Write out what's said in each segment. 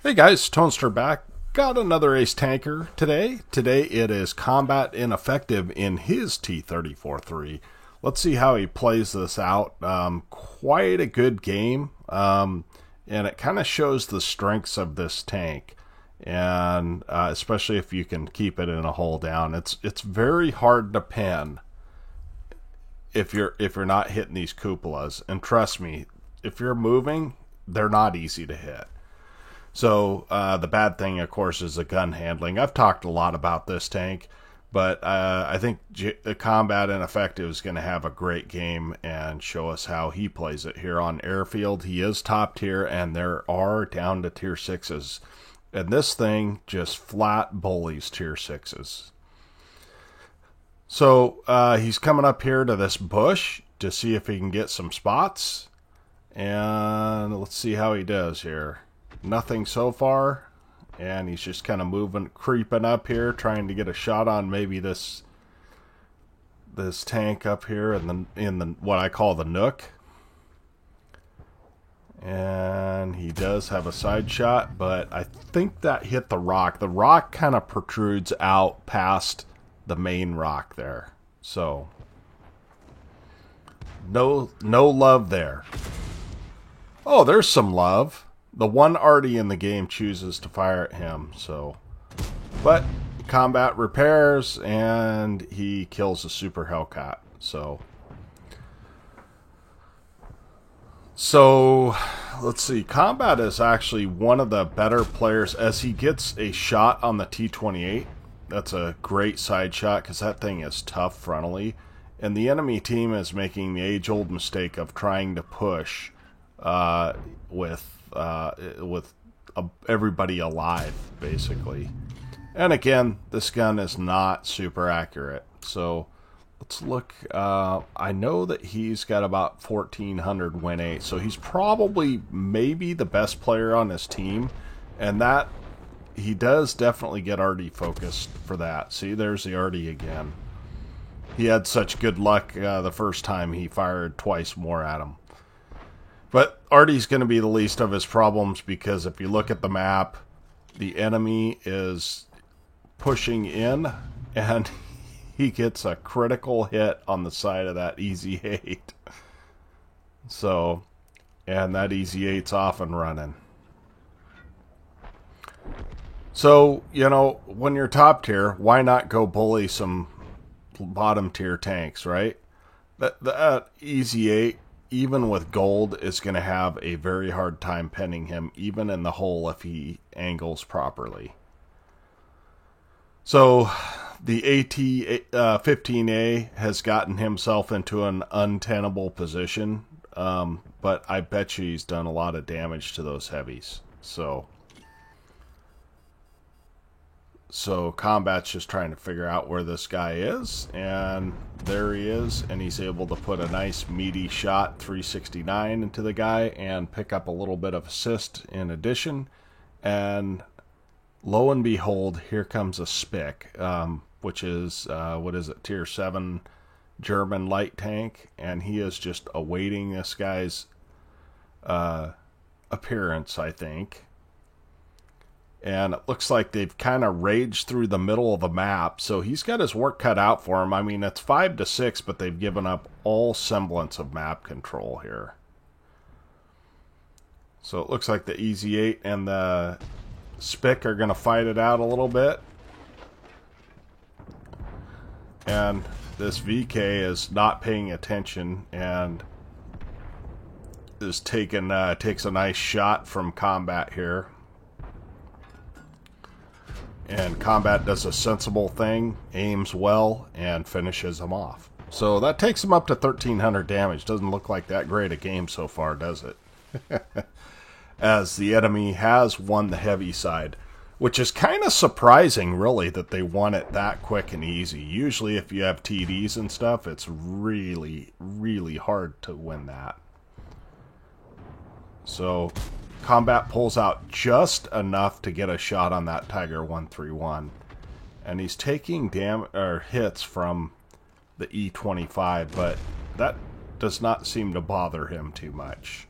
Hey guys, Toaster back. Got another ace tanker today. Today it is Combat Ineffective in his T-34-3. Let's see how he plays this out. Quite a good game, and it kind of shows the strengths of this tank, and especially if you can keep it in a hull down. It's very hard to pin if you're not hitting these cupolas, and trust me, if you're moving, they're not easy to hit. So the bad thing, of course, is the gun handling. I've talked a lot about this tank, but I think Combat Ineffective is going to have a great game and show us how he plays it here on Airfield. He is top tier, and there are down to tier 6s. And this thing just flat bullies tier 6s. So he's coming up here to this bush to see if he can get some spots. And let's see how he does here. Nothing so far, and he's just kind of moving, creeping up here, trying to get a shot on maybe this tank up here in the what I call the nook. And he does have a side shot, but I think that hit the rock. The rock kind of protrudes out past the main rock there, so no love there. Oh, there's some love. The one arty in the game chooses to fire at him, so. But Combat repairs, and he kills a Super Hellcat, so. So, let's see. Combat is actually one of the better players as he gets a shot on the T-28. That's a great side shot because that thing is tough frontally. And the enemy team is making the age-old mistake of trying to push with everybody alive, basically. And again, this gun is not super accurate. So let's look. I know that he's got about 1,400 win 8. So he's probably maybe the best player on his team. And that he does definitely get arty focused for that. See, there's the arty again. He had such good luck the first time he fired twice more at him. But arty's going to be the least of his problems because if you look at the map, the enemy is pushing in and he gets a critical hit on the side of that Easy 8. So, and that Easy 8's off and running. So, you know, when you're top tier, why not go bully some bottom tier tanks, right? That Easy 8, even with gold, is going to have a very hard time penning him, even in the hole if he angles properly. So the AT-15A has gotten himself into an untenable position, but I bet you he's done a lot of damage to those heavies. So Combat's just trying to figure out where this guy is, and there he is, and he's able to put a nice meaty shot 369 into the guy and pick up a little bit of assist in addition. And lo and behold, here comes a Spick, which is, what is it, tier 7 German light tank, and he is just awaiting this guy's appearance, I think. And it looks like they've kind of raged through the middle of the map. So he's got his work cut out for him. I mean, it's 5 to 6, but they've given up all semblance of map control here. So it looks like the Easy 8 and the Spick are going to fight it out a little bit. And this VK is not paying attention and is takes a nice shot from Combat here. And Combat does a sensible thing, aims well, and finishes him off. So that takes him up to 1,300 damage. Doesn't look like that great a game so far, does it? As the enemy has won the heavy side, which is kind of surprising, really, that they won it that quick and easy. Usually if you have TDs and stuff, it's really, really hard to win that. So Combat pulls out just enough to get a shot on that Tiger 131. And he's taking hits from the E25, but that does not seem to bother him too much.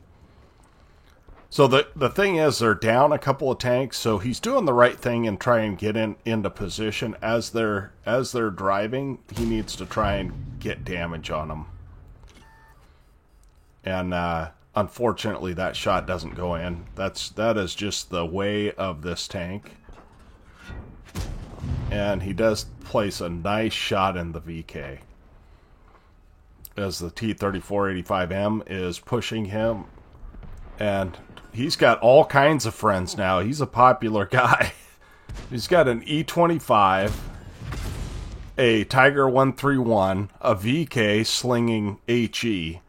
So the thing is, they're down a couple of tanks, so he's doing the right thing and try and get into position as they're driving. He needs to try and get damage on them, and unfortunately, that shot doesn't go in. That is just the way of this tank. And he does place a nice shot in the VK as the T-3485M is pushing him, and he's got all kinds of friends now. He's a popular guy. He's got an E-25, a Tiger 131, a VK slinging HE,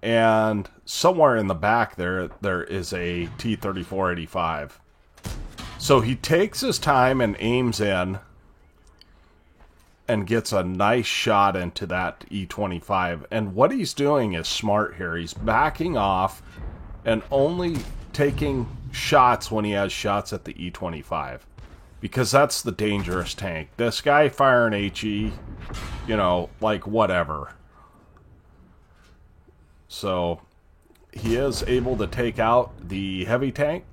and somewhere in the back there is a T-3485. So he takes his time and aims in and gets a nice shot into that E-25. And what he's doing is smart here. He's backing off and only taking shots when he has shots at the E-25. Because that's the dangerous tank. This guy firing HE, you know, like whatever. So he is able to take out the heavy tank.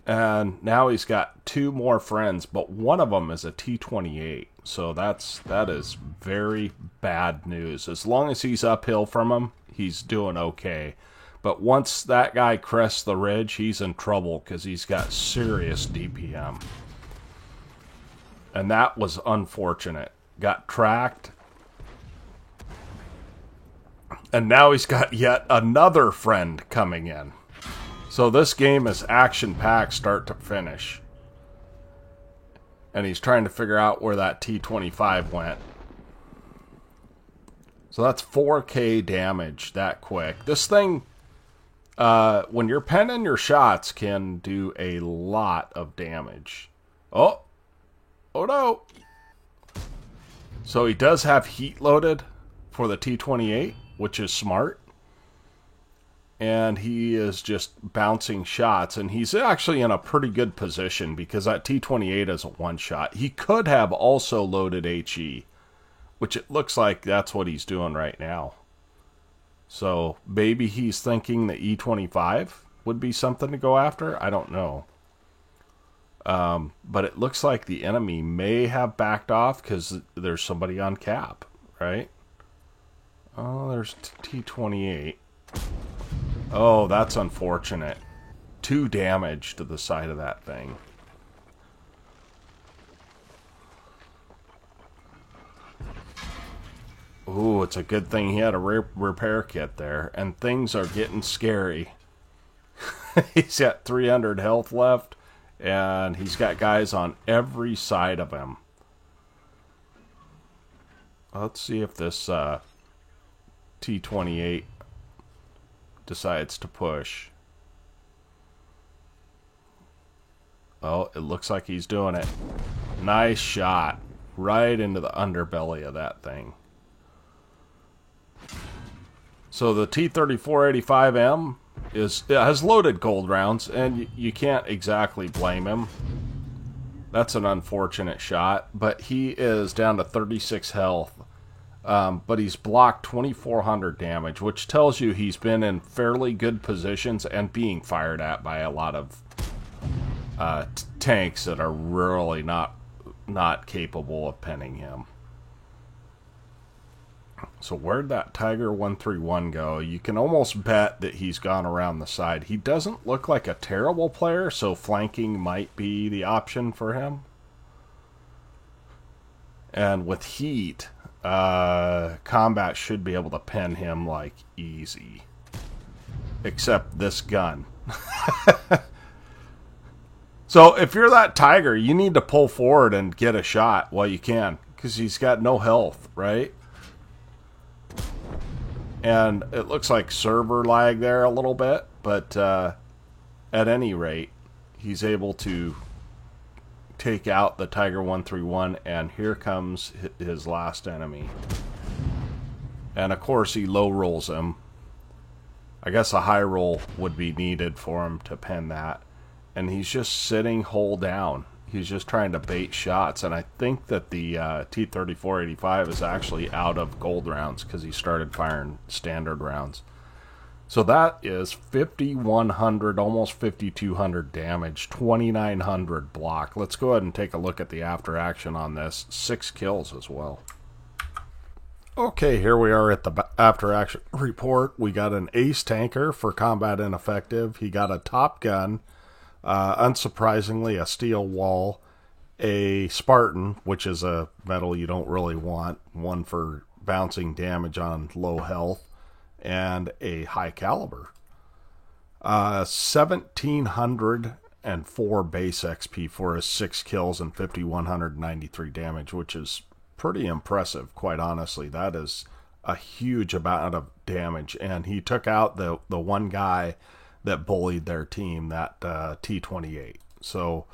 And now he's got two more friends, but one of them is a T-28. So that is very bad news. As long as he's uphill from him, he's doing okay. But once that guy crests the ridge, he's in trouble because he's got serious DPM. And that was unfortunate. Got tracked. And now he's got yet another friend coming in. So this game is action-packed start to finish. And he's trying to figure out where that T-25 went. So that's 4K damage that quick. This thing, when you're penning your shots, can do a lot of damage. Oh no. So he does have heat loaded for the T-28, which is smart. And he is just bouncing shots, and he's actually in a pretty good position because that T-28 is a one-shot. He could have also loaded HE, which it looks like that's what he's doing right now. So maybe he's thinking the E-25 would be something to go after. I don't know. But it looks like the enemy may have backed off because there's somebody on cap, right? Oh, there's T-28. Oh, that's unfortunate. 2 damage to the side of that thing. Ooh, it's a good thing he had a repair kit there. And things are getting scary. He's got 300 health left. And he's got guys on every side of him. Let's see if this T-28 decides to push. Oh, it looks like he's doing it. Nice shot. Right into the underbelly of that thing. So the T-3485M has loaded gold rounds, and you can't exactly blame him. That's an unfortunate shot, but he is down to 36 health. But he's blocked 2,400 damage, which tells you he's been in fairly good positions and being fired at by a lot of tanks that are really not capable of penning him. So where'd that Tiger 131 go? You can almost bet that he's gone around the side. He doesn't look like a terrible player, so flanking might be the option for him. And with heat, combat should be able to pen him like easy. Except this gun. So if you're that Tiger, you need to pull forward and get a shot while you can. Because he's got no health, right? And it looks like server lag there a little bit. But at any rate, he's able to take out the Tiger 131, and here comes his last enemy. And of course he low rolls him. I guess a high roll would be needed for him to pen that. And he's just sitting hull down. He's just trying to bait shots, and I think that the T-3485 is actually out of gold rounds because he started firing standard rounds. So that is 5,100, almost 5,200 damage, 2,900 block. Let's go ahead and take a look at the after action on this. 6 kills as well. Okay, here we are at the after action report. We got an ace tanker for combat ineffective. He got a top gun, unsurprisingly a steel wall, a Spartan, which is a metal you don't really want, one for bouncing damage on low health, and a high caliber. 1,704 base XP for his 6 kills and 5,193 damage, which is pretty impressive, quite honestly. That is a huge amount of damage, and he took out the one guy that bullied their team, that T-28. So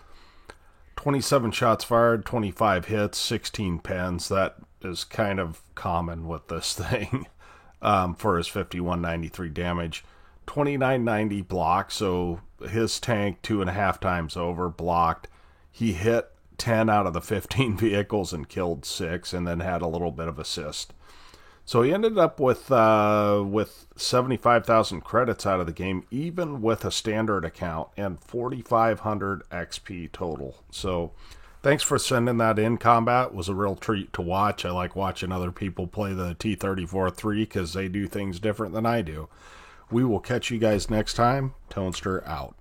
27 shots fired, 25 hits, 16 pens. That is kind of common with this thing. For his 5,193 damage, 2,990 block, so his tank 2.5 times over blocked. He hit 10 out of the 15 vehicles and killed 6, and then had a little bit of assist. So he ended up with 75,000 credits out of the game, even with a standard account, and 4,500 XP total. So thanks for sending that in, Combat. It was a real treat to watch. I like watching other people play the T-34-3 because they do things different than I do. We will catch you guys next time. Tonester out.